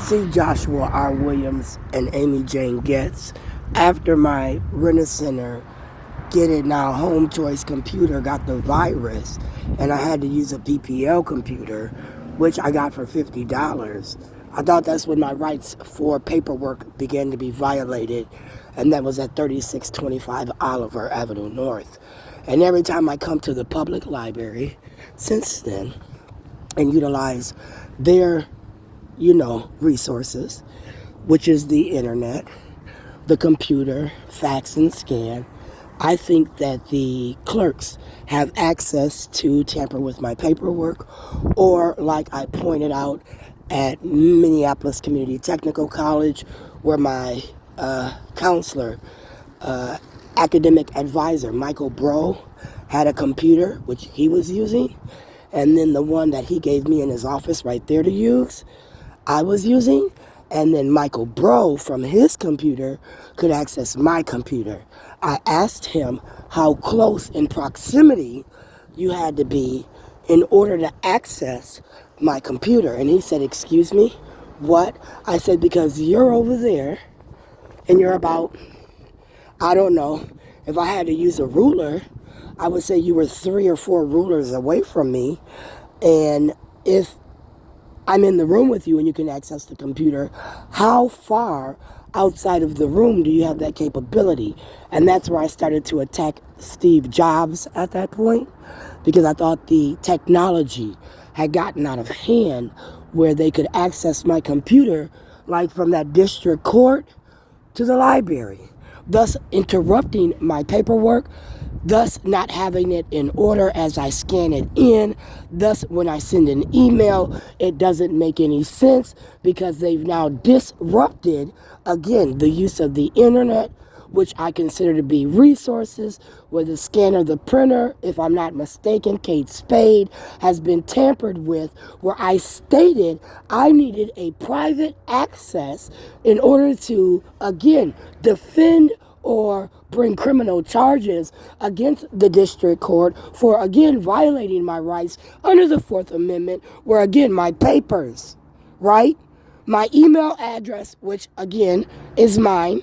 C. Joshua R. Williams and Amy Jane Getz. After my Rent-A-Center Get It Now Home Choice computer got the virus, and I had to use a PPL computer, which I got for $50. I thought that's when my rights for paperwork began to be violated, and that was at 3625 Oliver Avenue North. And every time I come to the public library since then and utilize their resources, which is the internet, the computer, fax and scan, I think that the clerks have access to tamper with my paperwork, or like I pointed out at Minneapolis Community Technical College, where my counselor, academic advisor, Michael Bro, had a computer which he was using, and then the one that he gave me in his office right there to use, I was using, and then Michael Bro from his computer could access my computer. I asked him how close in proximity you had to be in order to access my computer. And he said, "Excuse me, what?" I said, "Because you're over there and you're about, I don't know, if I had to use a ruler, I would say you were 3 or 4 rulers away from me. And if I'm in the room with you and you can access the computer, how far outside of the room do you have that capability?" And that's where I started to attack Steve Jobs at that point, because I thought the technology had gotten out of hand where they could access my computer like from that district court to the library, thus interrupting my paperwork, thus not having it in order as I scan it in. Thus, when I send an email, it doesn't make any sense because they've now disrupted, again, the use of the internet, which I consider to be resources, where the scanner, the printer, if I'm not mistaken, Kate Spade, has been tampered with, where I stated I needed a private access in order to, again, defend or bring criminal charges against the district court for, again, violating my rights under the Fourth Amendment, where, again, my papers, right? My email address, which, again, is mine.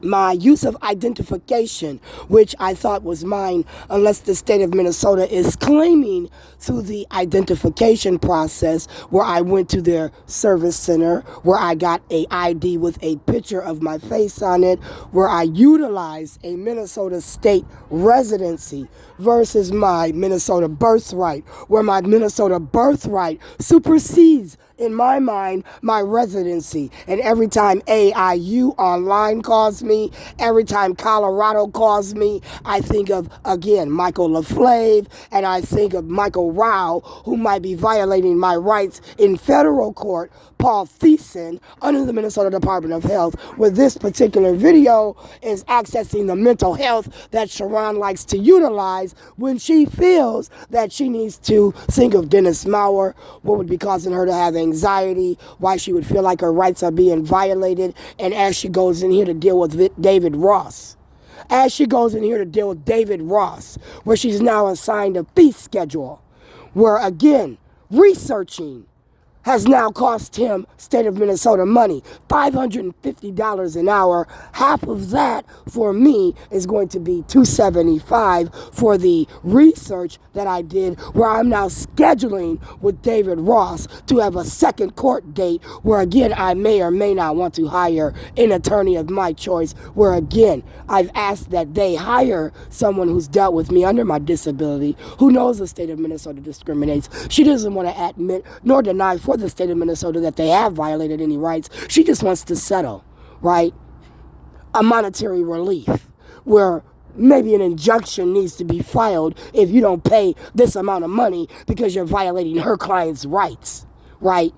My use of identification, which I thought was mine, unless the state of Minnesota is claiming through the identification process, where I went to their service center, where I got a ID with a picture of my face on it, where I utilized a Minnesota state residency versus my Minnesota birthright, where my Minnesota birthright supersedes, in my mind, my residency. And every time AIU Online calls me, every time Colorado calls me, I think of, again, Michael LaFlave, and I think of Michael Rao, who might be violating my rights in federal court, Paul Thiessen, under the Minnesota Department of Health, where this particular video is accessing the mental health that Sharon likes to utilize when she feels that she needs to think of Dennis Mauer, what would be causing her to have anxiety, why she would feel like her rights are being violated, and as she goes in here to deal with David Ross. As she goes in here to deal with David Ross, where she's now assigned a fee schedule, where, again, researching has now cost him, state of Minnesota, money, $550 an hour. Half of that for me is going to be $275 for the research that I did, where I'm now scheduling with David Ross to have a second court date, where, again, I may or may not want to hire an attorney of my choice, where, again, I've asked that they hire someone who's dealt with me under my disability, who knows the state of Minnesota discriminates. She doesn't want to admit nor deny for the state of Minnesota that they have violated any rights. She just wants to settle, right? A monetary relief, where maybe an injunction needs to be filed if you don't pay this amount of money because you're violating her client's rights, right?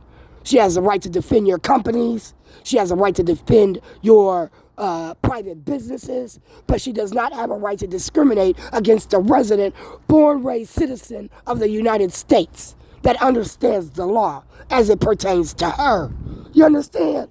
She has a right to defend your companies. She has a right to defend your private businesses, but she does not have a right to discriminate against a resident, born, raised citizen of the United States that understands the law as it pertains to her. You understand?